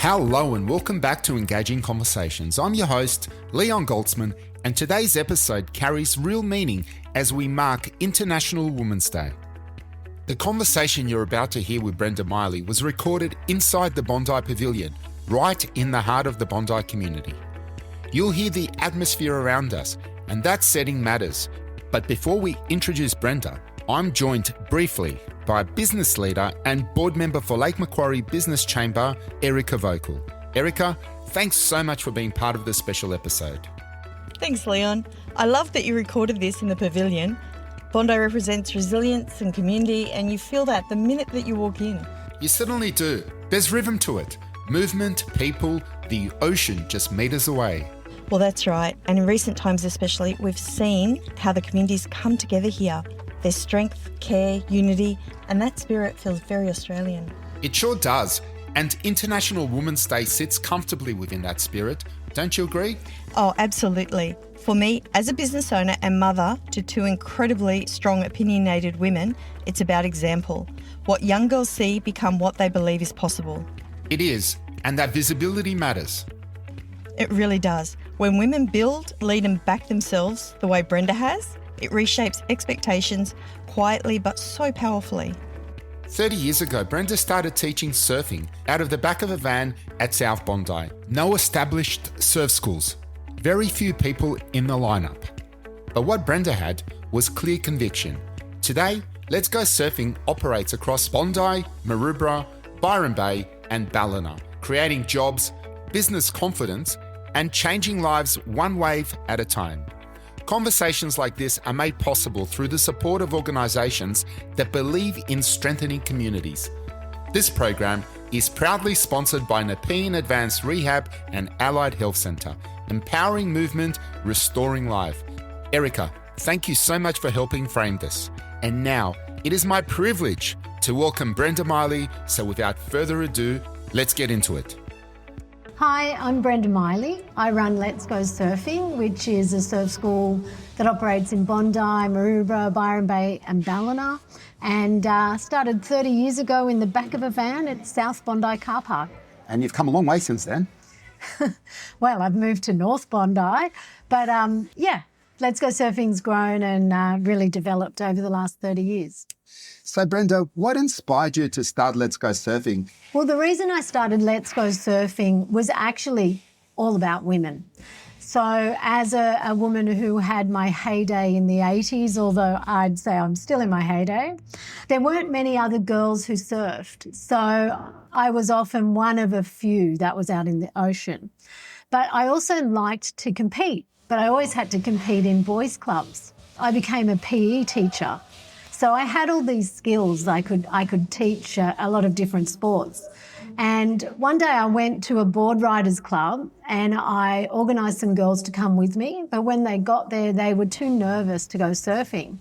Hello and welcome back to Engaging Conversations. I'm your host, Leon Goldsman, and today's episode carries real meaning as we mark International Women's Day. The conversation you're about to hear with Brenda Miley was recorded inside the Bondi Pavilion, right in the heart of the Bondi community. You'll hear the atmosphere around us, and that setting matters. But before we introduce Brenda, I'm joined briefly by business leader and board member for Lake Macquarie Business Chamber, Erica Vocal. Erica, thanks so much for being part of this special episode. Thanks, Leon. I love that you recorded this in the pavilion. Bondi represents resilience and community, and you feel that the minute that you walk in. You certainly do. There's rhythm to it. Movement, people, the ocean just meters away. Well, that's right. And in recent times especially, we've seen how the communities come together here. There's strength, care, unity, and that spirit feels very Australian. It sure does. And International Women's Day sits comfortably within that spirit. Don't you agree? Oh, absolutely. For me, as a business owner and mother to two incredibly strong, opinionated women, it's about example. What young girls see become what they believe is possible. It is, and that visibility matters. It really does. When women build, lead and back themselves the way Brenda has, it reshapes expectations quietly but so powerfully. 30 years ago, Brenda started teaching surfing out of the back of a van at South Bondi. No established surf schools. Very few people in the lineup. But what Brenda had was clear conviction. Today, Let's Go Surfing operates across Bondi, Maroubra, Byron Bay and Ballina, creating jobs, business confidence and changing lives one wave at a time. Conversations like this are made possible through the support of organisations that believe in strengthening communities. This program is proudly sponsored by Nepean Advanced Rehab and Allied Health Centre, empowering movement, restoring life. Erica, thank you so much for helping frame this. And now, it is my privilege to welcome Brenda Miley, so without further ado, let's get into it. Hi, I'm Brenda Miley. I run Let's Go Surfing, which is a surf school that operates in Bondi, Maroubra, Byron Bay and Ballina, and started 30 years ago in the back of a van at South Bondi car park. And you've come a long way since then. Well, I've moved to North Bondi, but Let's Go Surfing's grown and really developed over the last 30 years. So Brenda, what inspired you to start Let's Go Surfing? Well, the reason I started Let's Go Surfing was actually all about women. So as a woman who had my heyday in the 80s, although I'd say I'm still in my heyday, there weren't many other girls who surfed. So I was often one of a few that was out in the ocean. But I also liked to compete, but I always had to compete in boys' clubs. I became a PE teacher. So I had all these skills. I could teach a lot of different sports. And one day I went to a board riders club and I organised some girls to come with me. But when they got there, they were too nervous to go surfing.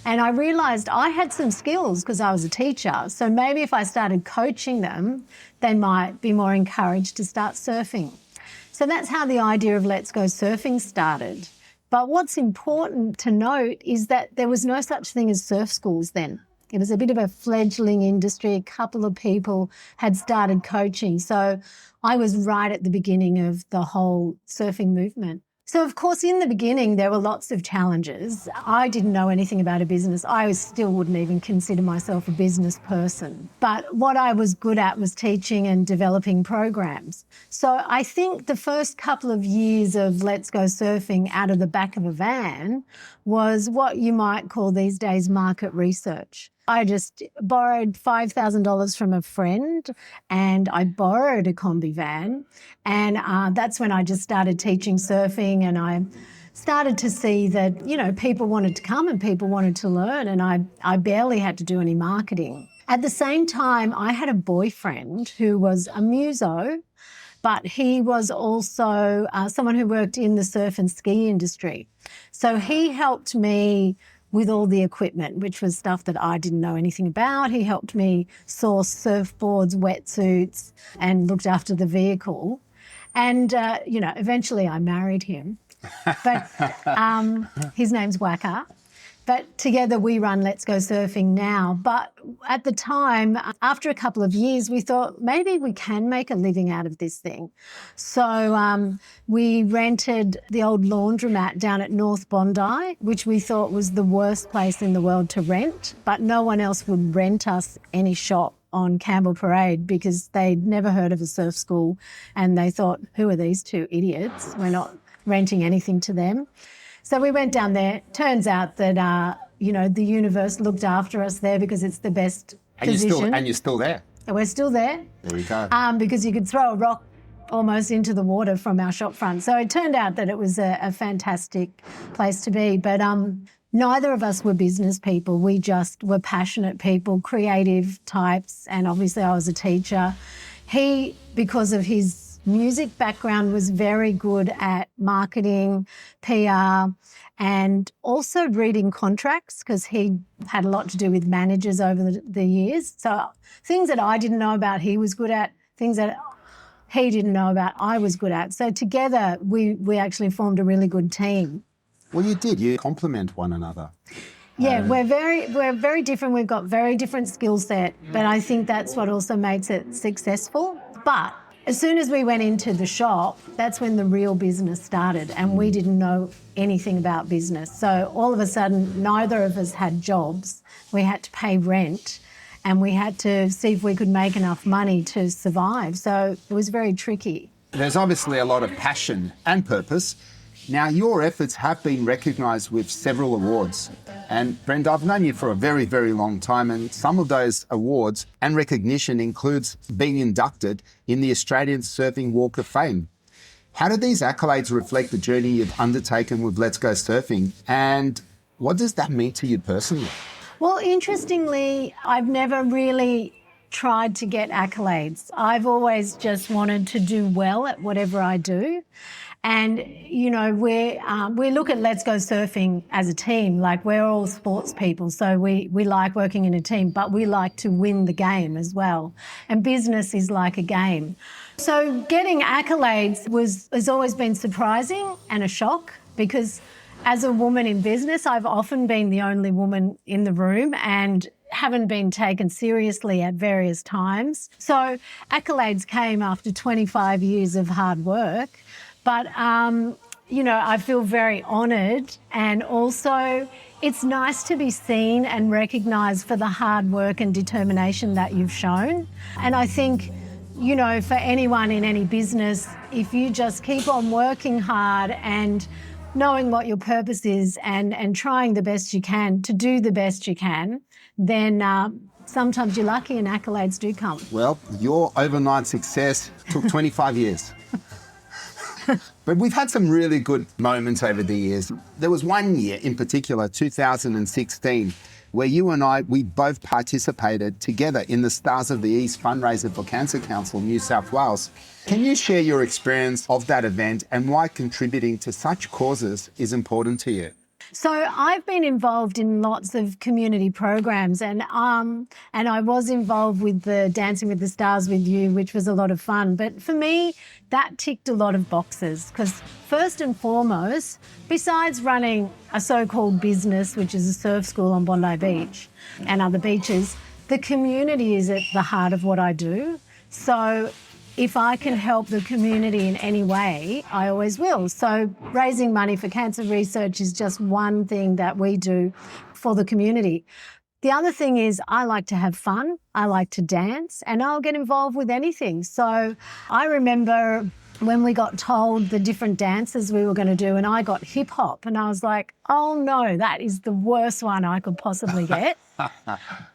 And I realised I had some skills because I was a teacher. So maybe if I started coaching them, they might be more encouraged to start surfing. So that's how the idea of Let's Go Surfing started. But what's important to note is that there was no such thing as surf schools then. It was a bit of a fledgling industry. A couple of people had started coaching. So I was right at the beginning of the whole surfing movement. So, of course, in the beginning, there were lots of challenges. I didn't know anything about a business. I still wouldn't even consider myself a business person. But what I was good at was teaching and developing programs. So I think the first couple of years of Let's Go Surfing out of the back of a van was what you might call these days market research. I just borrowed $5,000 from a friend and I borrowed a combi van, and that's when I just started teaching surfing, and I started to see that, you know, people wanted to come and people wanted to learn, and I barely had to do any marketing. At the same time, I had a boyfriend who was a muso, but he was also someone who worked in the surf and ski industry. So he helped me with all the equipment, which was stuff that I didn't know anything about. He helped me source surfboards, wetsuits, and looked after the vehicle. And, eventually I married him. But his name's Wacca. But together we run Let's Go Surfing now. But at the time, after a couple of years, we thought maybe we can make a living out of this thing. So we rented the old laundromat down at North Bondi, which we thought was the worst place in the world to rent, but no one else would rent us any shop on Campbell Parade because they'd never heard of a surf school and they thought, who are these two idiots? We're not renting anything to them. So we went down there. Turns out that, the universe looked after us there because it's the best position. And you're still there. And we're still there. There we go. Because you could throw a rock almost into the water from our shop front. So it turned out that it was a fantastic place to be. But neither of us were business people. We just were passionate people, creative types. And obviously I was a teacher. He, because of his music background, was very good at marketing, PR, and also reading contracts because he had a lot to do with managers over the years. So things that I didn't know about, he was good at. Things that he didn't know about, I was good at. So together we actually formed a really good team. Well, you did. You complement one another. Yeah, we're very different. We've got very different skill set, but I think that's what also makes it successful. But as soon as we went into the shop, that's when the real business started, and we didn't know anything about business. So all of a sudden, neither of us had jobs. We had to pay rent and we had to see if we could make enough money to survive. So it was very tricky. There's obviously a lot of passion and purpose. Now, your efforts have been recognised with several awards. And Brenda, I've known you for a very, very long time, and some of those awards and recognition includes being inducted in the Australian Surfing Walk of Fame. How do these accolades reflect the journey you've undertaken with Let's Go Surfing, and what does that mean to you personally? Well, interestingly, I've never really tried to get accolades. I've always just wanted to do well at whatever I do. And, we look at Let's Go Surfing as a team. Like, we're all sports people, so we like working in a team, but we like to win the game as well. And business is like a game. So getting accolades has always been surprising and a shock because as a woman in business, I've often been the only woman in the room and haven't been taken seriously at various times. So accolades came after 25 years of hard work. But, I feel very honoured, and also it's nice to be seen and recognised for the hard work and determination that you've shown. And I think, for anyone in any business, if you just keep on working hard and knowing what your purpose is and trying the best you can to do the best you can, then sometimes you're lucky and accolades do come. Well, your overnight success took 25 years. But we've had some really good moments over the years. There was one year in particular, 2016, where you and we both participated together in the Stars of the East fundraiser for Cancer Council New South Wales. Can you share your experience of that event and why contributing to such causes is important to you? So I've been involved in lots of community programs, and I was involved with the Dancing with the Stars with You, which was a lot of fun. But for me, that ticked a lot of boxes because first and foremost, besides running a so-called business, which is a surf school on Bondi Beach and other beaches, the community is at the heart of what I do. So if I can help the community in any way, I always will. So raising money for cancer research is just one thing that we do for the community. The other thing is I like to have fun, I like to dance, and I'll get involved with anything. So I remember when we got told the different dances we were going to do, and I got hip hop, and I was like, oh no, that is the worst one I could possibly get.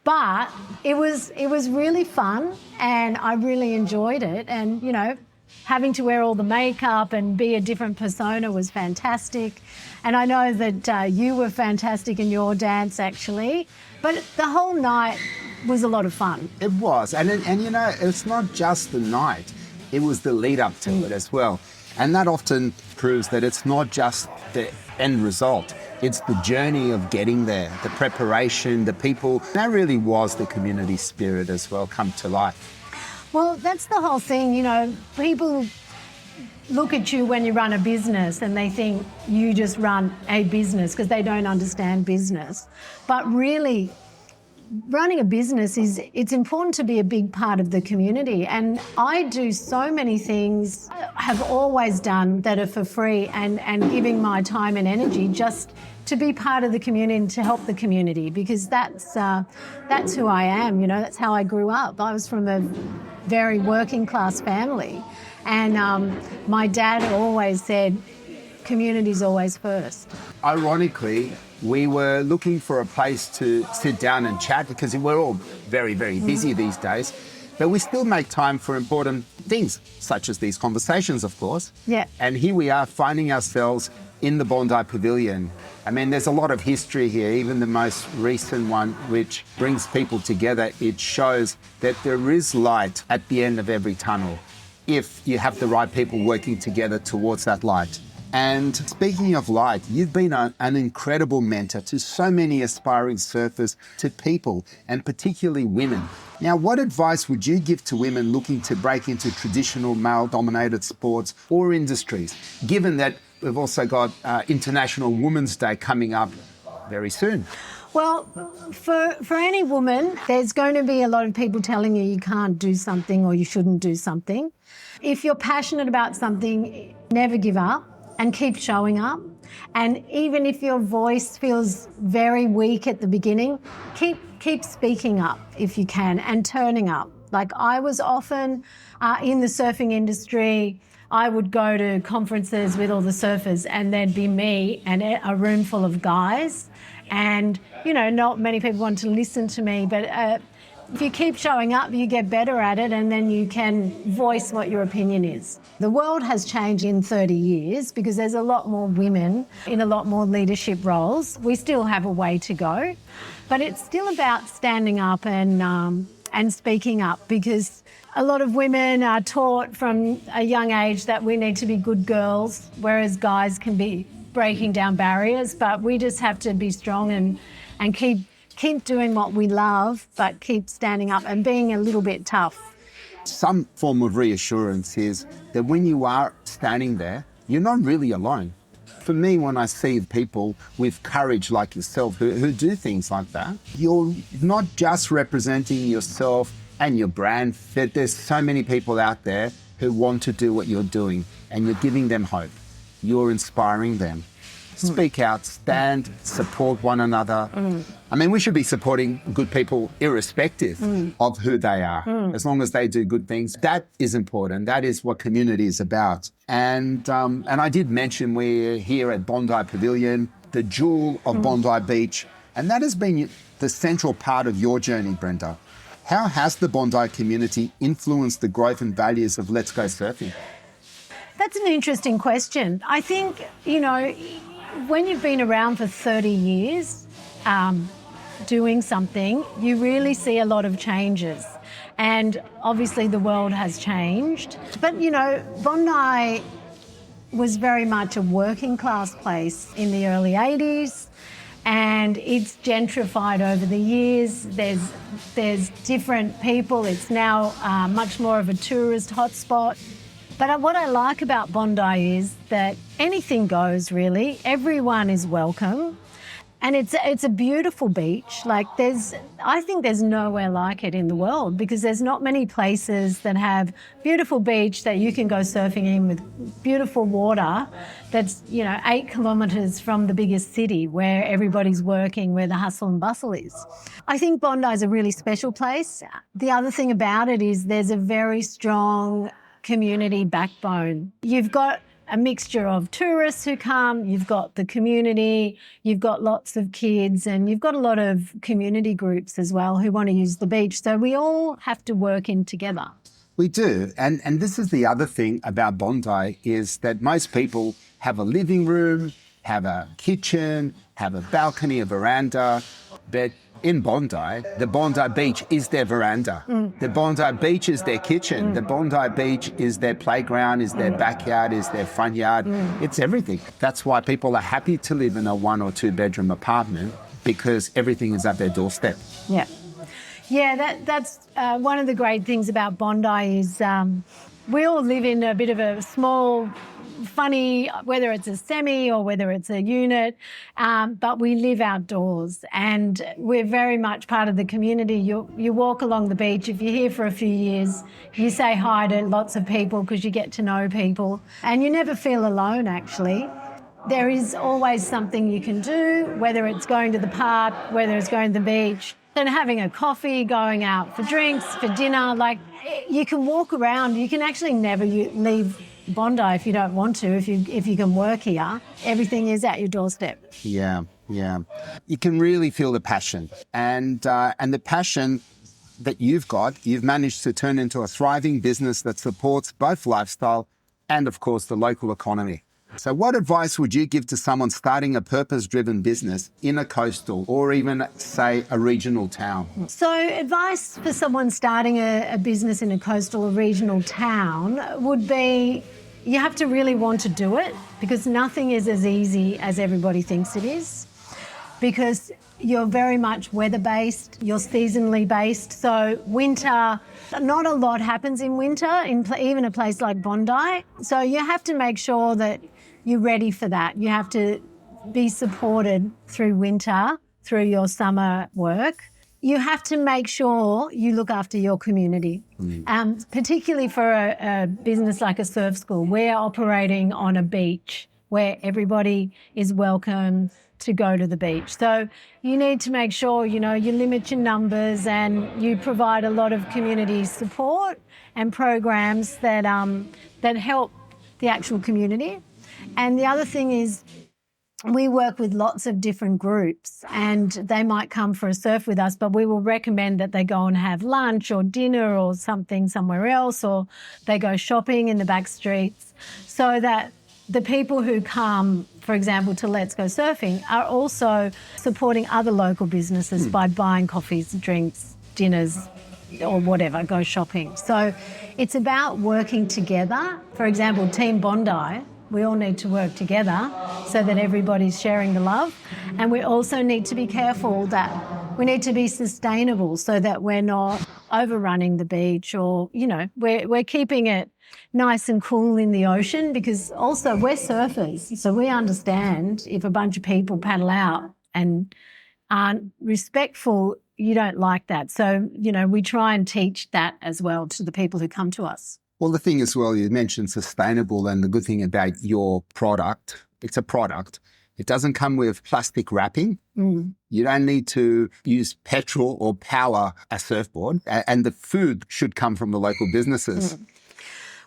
But it was really fun, and I really enjoyed it. And, having to wear all the makeup and be a different persona was fantastic. And I know that you were fantastic in your dance, actually. But the whole night was a lot of fun. It was. And it's not just the night. It was the lead up to it as well. And that often proves that it's not just the end result. It's the journey of getting there, the preparation, the people. That really was the community spirit as well come to life. Well, that's the whole thing, people look at you when you run a business and they think you just run a business because they don't understand business. But really, running a business it's important to be a big part of the community. And I do so many things, have always done, that are for free and giving my time and energy just to be part of the community and to help the community, because that's who I am, that's how I grew up. I was from a very working class family. And my dad always said, community's always first. Ironically, we were looking for a place to sit down and chat because we're all very, very busy these days. But we still make time for important things, such as these conversations, of course. Yeah. And here we are finding ourselves in the Bondi Pavilion. I mean, there's a lot of history here, even the most recent one, which brings people together. It shows that there is light at the end of every tunnel if you have the right people working together towards that light. And speaking of light, you've been an incredible mentor to so many aspiring surfers, to people, and particularly women. Now, what advice would you give to women looking to break into traditional male-dominated sports or industries, given that we've also got International Women's Day coming up very soon? Well, for any woman, there's going to be a lot of people telling you can't do something or you shouldn't do something. If you're passionate about something, never give up and keep showing up. And even if your voice feels very weak at the beginning, keep speaking up if you can and turning up. Like, I was often in the surfing industry, I would go to conferences with all the surfers and there'd be me and a room full of guys. And, not many people want to listen to me, but if you keep showing up, you get better at it, and then you can voice what your opinion is. The world has changed in 30 years because there's a lot more women in a lot more leadership roles. We still have a way to go, but it's still about standing up and speaking up, because a lot of women are taught from a young age that we need to be good girls, whereas guys can be breaking down barriers. But we just have to be strong and keep doing what we love, but keep standing up and being a little bit tough. Some form of reassurance is that when you are standing there, you're not really alone. For me, when I see people with courage like yourself who do things like that, you're not just representing yourself and your brand, but there's so many people out there who want to do what you're doing, and you're giving them hope. You're inspiring them. Speak out, stand, support one another. I mean, we should be supporting good people irrespective of who they are, as long as they do good things. That is important. That is what community is about. And I did mention we're here at Bondi Pavilion, the jewel of Bondi Beach, and that has been the central part of your journey, Brenda. How has the Bondi community influenced the growth and values of Let's Go Surfing? That's an interesting question. I think, when you've been around for 30 years doing something, you really see a lot of changes. And obviously the world has changed. But, Bondi was very much a working class place in the early 80s, and it's gentrified over the years. There's different people. It's now much more of a tourist hotspot. But what I like about Bondi is that anything goes, really. Everyone is welcome. And it's a beautiful beach. I think there's nowhere like it in the world, because there's not many places that have beautiful beach that you can go surfing in with beautiful water that's, 8 kilometres from the biggest city where everybody's working, where the hustle and bustle is. I think Bondi is a really special place. The other thing about it is there's a very strong community backbone. You've got a mixture of tourists who come, you've got the community, you've got lots of kids, and you've got a lot of community groups as well who want to use the beach. So we all have to work in together. We do. And this is the other thing about Bondi, is that most people have a living room, have a kitchen, have a balcony, a veranda, but in Bondi, the Bondi Beach is their veranda. The Bondi Beach is their kitchen. The Bondi Beach is their playground, is their backyard, is their front yard. It's everything. That's why people are happy to live in a 1 or 2 bedroom apartment, because everything is at their doorstep. Yeah. Yeah, that's one of the great things about Bondi is we all live in a bit of a small, funny, whether it's a semi or whether it's a unit, but we live outdoors and we're very much part of the community. You walk along the beach. If you're here for a few years, you say hi to lots of people because you get to know people and you never feel alone, actually. There is always something you can do, whether it's going to the park, whether it's going to the beach, and having a coffee, going out for drinks, for dinner. Like, you can walk around. You can actually never leave Bondi if you don't want to, if you can work here. Everything is at your doorstep. Yeah. You can really feel the passion. And the passion that you've managed to turn into a thriving business that supports both lifestyle and, of course, the local economy. So what advice would you give to someone starting a purpose-driven business in a coastal or even, say, a regional town? So advice for someone starting a business in a coastal or regional town would be you have to really want to do it, because nothing is as easy as everybody thinks it is, because you're very much weather-based, you're seasonally based. So winter, not a lot happens in winter, even a place like Bondi. So you have to make sure that you're ready for that. You have to be supported through winter, through your summer work. You have to make sure you look after your community, particularly for a business like a surf school. We're operating on a beach where everybody is welcome to go to the beach. So you need to make sure, you limit your numbers and you provide a lot of community support and programs that help the actual community. And the other thing is we work with lots of different groups and they might come for a surf with us, but we will recommend that they go and have lunch or dinner or something somewhere else, or they go shopping in the back streets, so that the people who come, for example, to Let's Go Surfing are also supporting other local businesses by buying coffees, drinks, dinners, or whatever, go shopping. So it's about working together. For example, Team Bondi, we all need to work together so that everybody's sharing the love. And we also need to be careful that we need to be sustainable so that we're not overrunning the beach, or, we're keeping it nice and cool in the ocean, because also we're surfers. So we understand if a bunch of people paddle out and aren't respectful, you don't like that. So, we try and teach that as well to the people who come to us. Well, the thing as well, you mentioned sustainable, and the good thing about your product, it's a product. It doesn't come with plastic wrapping. You don't need to use petrol or power a surfboard, and the food should come from the local businesses.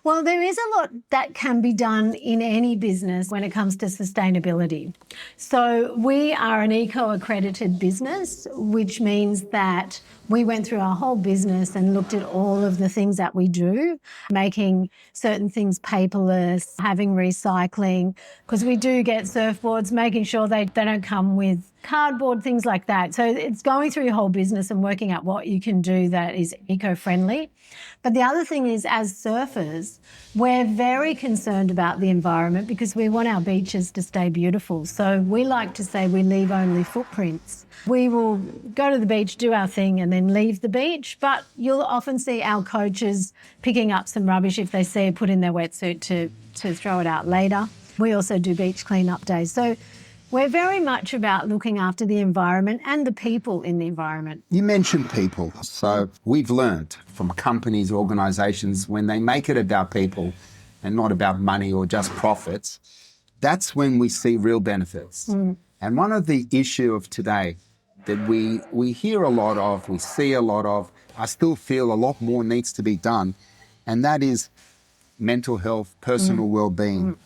Well, there is a lot that can be done in any business when it comes to sustainability. So we are an eco-accredited business, which means that we went through our whole business and looked at all of the things that we do, making certain things paperless, having recycling, because we do get surfboards, making sure they don't come with cardboard, things like that. So it's going through your whole business and working out what you can do that is eco-friendly. But the other thing is, as surfers, we're very concerned about the environment because we want our beaches to stay beautiful. So we like to say we leave only footprints. We will go to the beach, do our thing and then leave the beach, but you'll often see our coaches picking up some rubbish if they see it, put in their wetsuit to throw it out later. We also do beach clean-up days. So we're very much about looking after the environment and the people in the environment. You mentioned people. So we've learned from companies, organisations, when they make it about people and not about money or just profits, that's when we see real benefits. And one of the issue of today that we hear a lot of, we see a lot of, I still feel a lot more needs to be done, and that is mental health, personal well-being.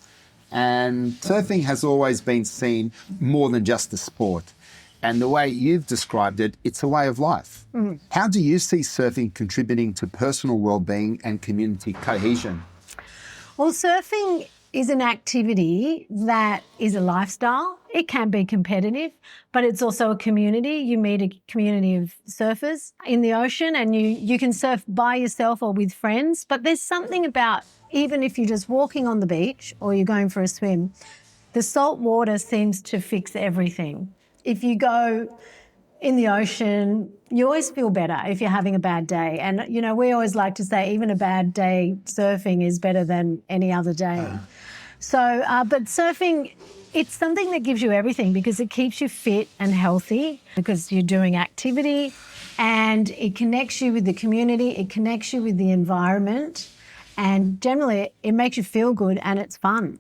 And surfing has always been seen more than just a sport. And the way you've described it, it's a way of life. How do you see surfing contributing to personal well-being and community cohesion? Well, surfing is an activity that is a lifestyle. It can be competitive, but it's also a community. You meet a community of surfers in the ocean, and you can surf by yourself or with friends. But there's something about, even if you're just walking on the beach or you're going for a swim, the salt water seems to fix everything. If you go in the ocean, you always feel better if you're having a bad day. And, you know, we always like to say even a bad day surfing is better than any other day. So, but surfing, it's something that gives you everything because it keeps you fit and healthy because you're doing activity and it connects you with the community, it connects you with the environment, and generally it makes you feel good and it's fun.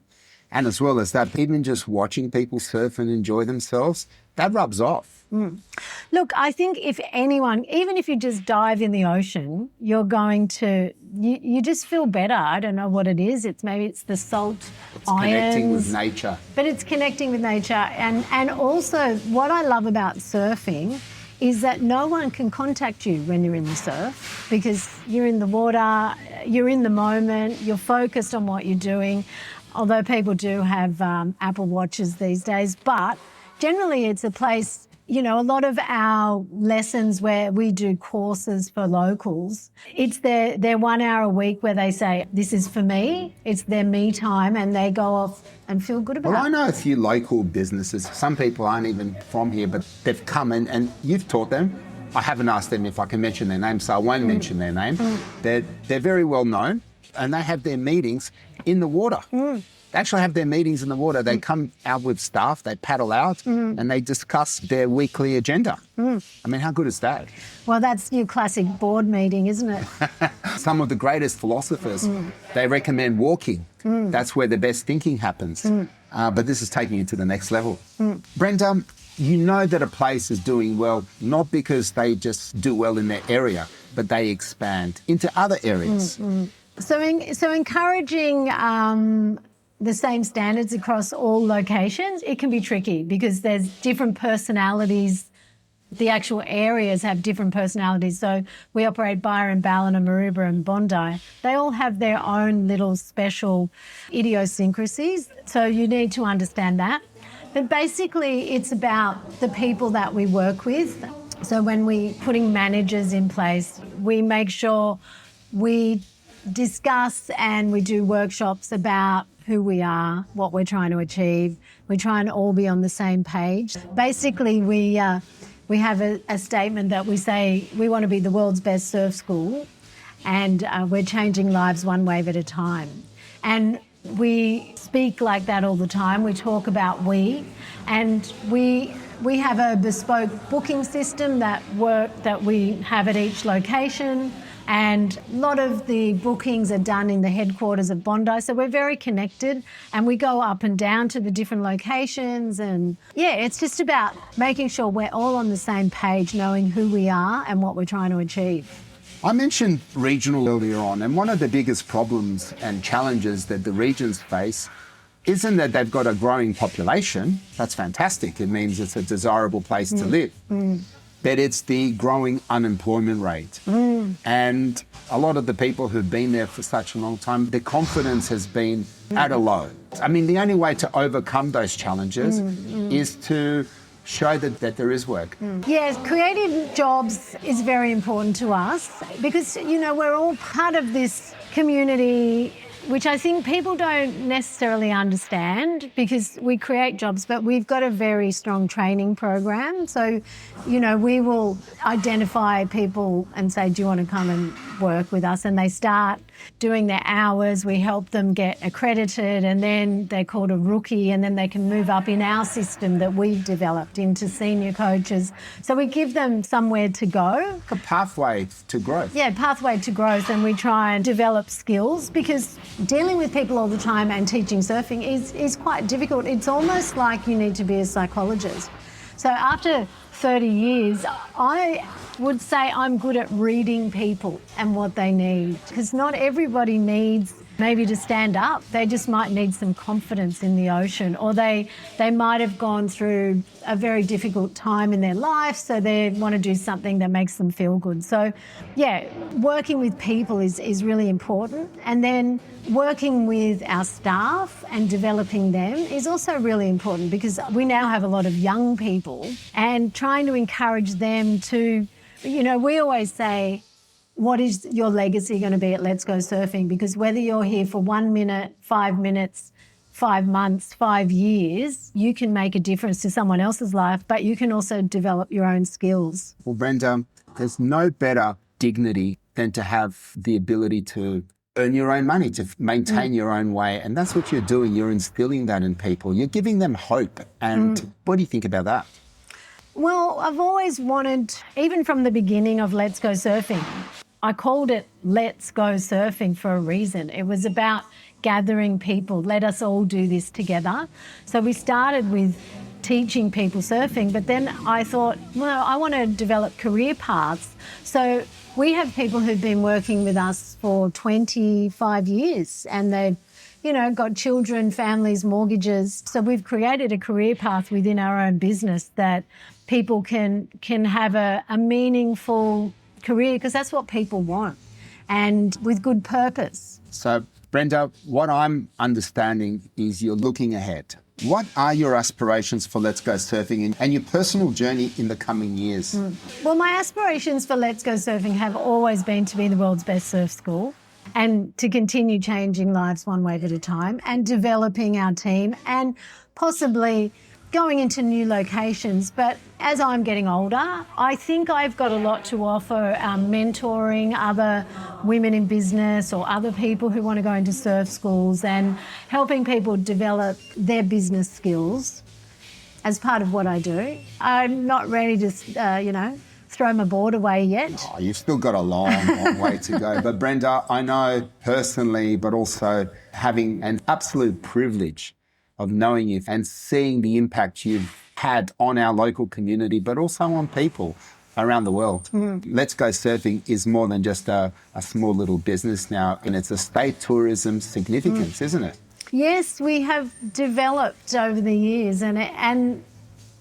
And as well as that, even just watching people surf and enjoy themselves, that rubs off. Look, I think if anyone, even if you just dive in the ocean, you're going to, you just feel better. I don't know what it is. Maybe it's the salt, It's ions. connecting with nature. But it's connecting with nature. And also what I love about surfing is that no one can contact you when you're in the surf because you're in the water, you're in the moment, you're focused on what you're doing, although people do have Apple Watches these days. But generally it's a place, you know, a lot of our lessons where we do courses for locals, it's their 1 hour a week where they say, this is for me, it's their me time, and they go off and feel good about it. Well, I know a few local businesses. Some people aren't even from here, but they've come in and you've taught them. I haven't asked them if I can mention their name, so I won't mention their name. They're very well known and they have their meetings in the water. They actually have their meetings in the water. They come out with staff, they paddle out and they discuss their weekly agenda. I mean, how good is that? Well, that's your classic board meeting, isn't it? Some of the greatest philosophers, they recommend walking. That's where the best thinking happens. But this is taking it to the next level. Brenda, you know that a place is doing well, not because they just do well in their area, but they expand into other areas. So encouraging the same standards across all locations, it can be tricky because there's different personalities. The actual areas have different personalities. So we operate Byron, Ballina, Maroubra and Bondi. They all have their own little special idiosyncrasies. So you need to understand that. But basically it's about the people that we work with. So when we're putting managers in place, we make sure we discuss and we do workshops about who we are, what we're trying to achieve. We try and all be on the same page. Basically, we have a statement that we say we want to be the world's best surf school and we're changing lives one wave at a time. And we speak like that all the time. We talk about we, and we have a bespoke booking system that we have at each location. And a lot of the bookings are done in the headquarters of Bondi. So we're very connected and we go up and down to the different locations. And yeah, it's just about making sure we're all on the same page, knowing who we are and what we're trying to achieve. I mentioned regional earlier on, and one of the biggest problems and challenges that the regions face isn't that they've got a growing population. That's fantastic. It means it's a desirable place to live. But it's the growing unemployment rate. And a lot of the people who've been there for such a long time, their confidence has been at a low. I mean, the only way to overcome those challenges is to show that there is work. Yes, creating jobs is very important to us because, you know, we're all part of this community, which I think people don't necessarily understand because we create jobs, but we've got a very strong training program. So, you know, we will identify people and say, do you want to come and work with us? And they start doing their hours. We help them get accredited and then they're called a rookie and then they can move up in our system that we've developed into senior coaches. So we give them somewhere to go. A pathway to growth. Yeah, pathway to growth, and we try and develop skills because dealing with people all the time and teaching surfing is quite difficult. It's almost like you need to be a psychologist. So after 30 years, I would say I'm good at reading people and what they need because not everybody needs maybe to stand up. They just might need some confidence in the ocean, or they might have gone through a very difficult time in their life, so they want to do something that makes them feel good. So, yeah, working with people is really important. And then working with our staff and developing them is also really important because we now have a lot of young people and trying to encourage them to, you know, we always say, what is your legacy going to be at Let's Go Surfing? Because whether you're here for 1 minute, 5 minutes, 5 months, 5 years, you can make a difference to someone else's life, but you can also develop your own skills. Well, Brenda, there's no better dignity than to have the ability to earn your own money, to maintain your own way. And that's what you're doing. You're instilling that in people. You're giving them hope. And what do you think about that? Well, I've always wanted, even from the beginning of Let's Go Surfing, I called it Let's Go Surfing for a reason. It was about gathering people. Let us all do this together. So we started with teaching people surfing, but then I thought, well, I want to develop career paths. So we have people who've been working with us for 25 years and they've, got children, families, mortgages. So we've created a career path within our own business that people can have a meaningful career, because that's what people want, and with good purpose. So, Brenda, what I'm understanding is you're looking ahead. What are your aspirations for Let's Go Surfing and your personal journey in the coming years? Well, my aspirations for Let's Go Surfing have always been to be the world's best surf school and to continue changing lives one wave at a time and developing our team and possibly going into new locations. But as I'm getting older, I think I've got a lot to offer, mentoring other women in business or other people who want to go into surf schools and helping people develop their business skills as part of what I do. I'm not ready to, throw my board away yet. Oh, you've still got a long way to go. But Brenda, I know personally, but also having an absolute privilege of knowing you and seeing the impact you've had on our local community, but also on people around the world. Let's Go Surfing is more than just a small little business now, and it's a state tourism significance, isn't it? Yes, we have developed over the years, and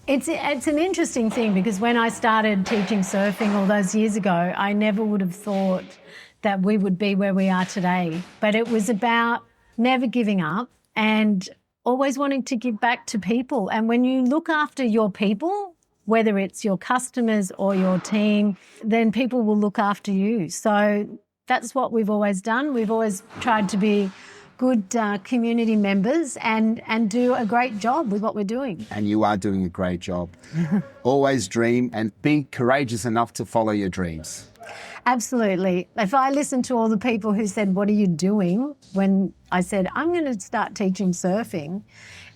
it's an interesting thing, because when I started teaching surfing all those years ago, I never would have thought that we would be where we are today. But it was about never giving up and always wanting to give back to people. And when you look after your people, whether it's your customers or your team, then people will look after you. So that's what we've always done. We've always tried to be good community members and do a great job with what we're doing. And you are doing a great job. Always dream and be courageous enough to follow your dreams. Absolutely. If I listened to all the people who said, what are you doing? When I said, I'm going to start teaching surfing,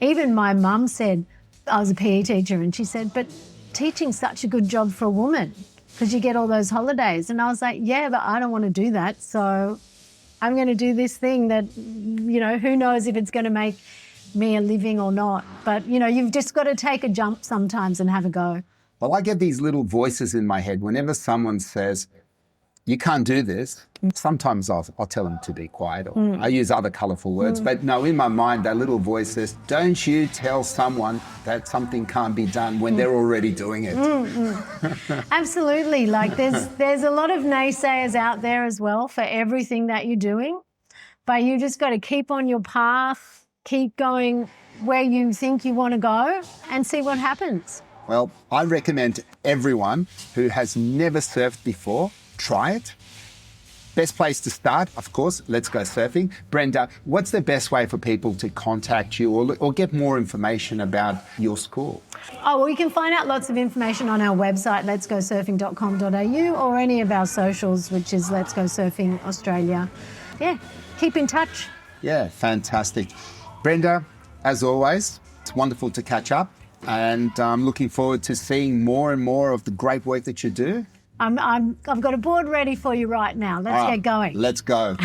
even my mum said, I was a PE teacher, and she said, but teaching's such a good job for a woman because you get all those holidays. And I was like, yeah, but I don't want to do that. So I'm going to do this thing that, who knows if it's going to make me a living or not. But, you've just got to take a jump sometimes and have a go. Well, I get these little voices in my head whenever someone says, you can't do this. Sometimes I'll tell them to be quiet, or I use other colourful words. But no, in my mind, that little voice says, don't you tell someone that something can't be done when they're already doing it. Absolutely. Like there's a lot of naysayers out there as well for everything that you're doing. But you just got to keep on your path, keep going where you think you want to go and see what happens. Well, I recommend everyone who has never surfed before, try it. Best place to start, of course, Let's Go Surfing. Brenda, what's the best way for people to contact you or get more information about your school? Oh, well, you can find out lots of information on our website, letsgosurfing.com.au, or any of our socials, which is Let's Go Surfing Australia. Yeah, keep in touch. Yeah, fantastic. Brenda, as always, it's wonderful to catch up, and I'm looking forward to seeing more and more of the great work that you do. I've got a board ready for you right now. Let's get going. Let's go.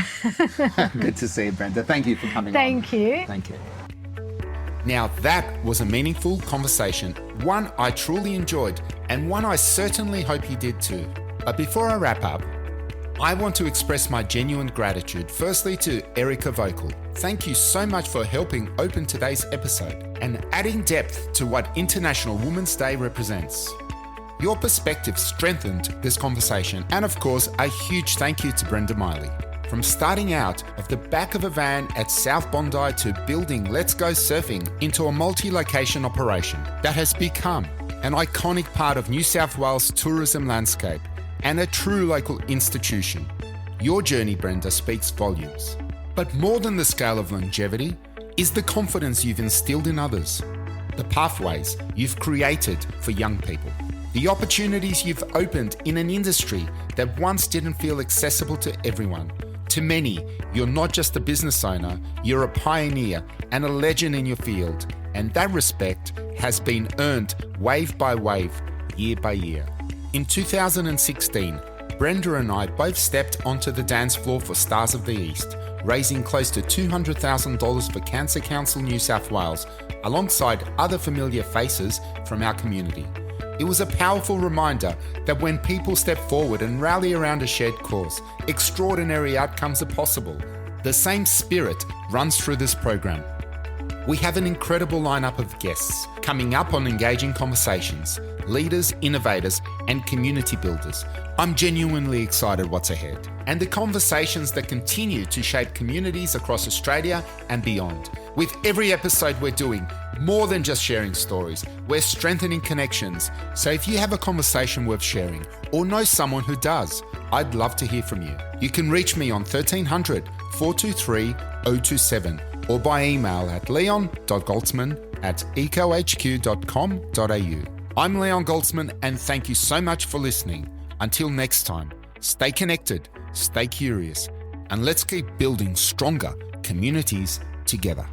Good to see you, Brenda. Thank you for coming on. Thank you. Thank you. Now that was a meaningful conversation, one I truly enjoyed and one I certainly hope you did too. But before I wrap up, I want to express my genuine gratitude firstly to Erica Vocal. Thank you so much for helping open today's episode and adding depth to what International Women's Day represents. Your perspective strengthened this conversation, and of course, a huge thank you to Brenda Miley. From starting out of the back of a van at South Bondi to building Let's Go Surfing into a multi-location operation that has become an iconic part of New South Wales tourism landscape and a true local institution. Your journey, Brenda, speaks volumes. But more than the scale of longevity, is the confidence you've instilled in others, the pathways you've created for young people, the opportunities you've opened in an industry that once didn't feel accessible to everyone. To many, you're not just a business owner, you're a pioneer and a legend in your field, and that respect has been earned wave by wave, year by year. In 2016, Brenda and I both stepped onto the dance floor for Stars of the East, raising close to $200,000 for Cancer Council New South Wales, alongside other familiar faces from our community. It was a powerful reminder that when people step forward and rally around a shared cause, extraordinary outcomes are possible. The same spirit runs through this program. We have an incredible lineup of guests coming up on engaging conversations, leaders, innovators, and community builders. I'm genuinely excited what's ahead, and the conversations that continue to shape communities across Australia and beyond. With every episode we're doing more than just sharing stories, we're strengthening connections. So if you have a conversation worth sharing or know someone who does, I'd love to hear from you. You can reach me on 1300 423 027 or by email at leon.goldsman@ecohq.com.au. I'm Leon Goldsman, and thank you so much for listening. Until next time, stay connected, stay curious, and let's keep building stronger communities together.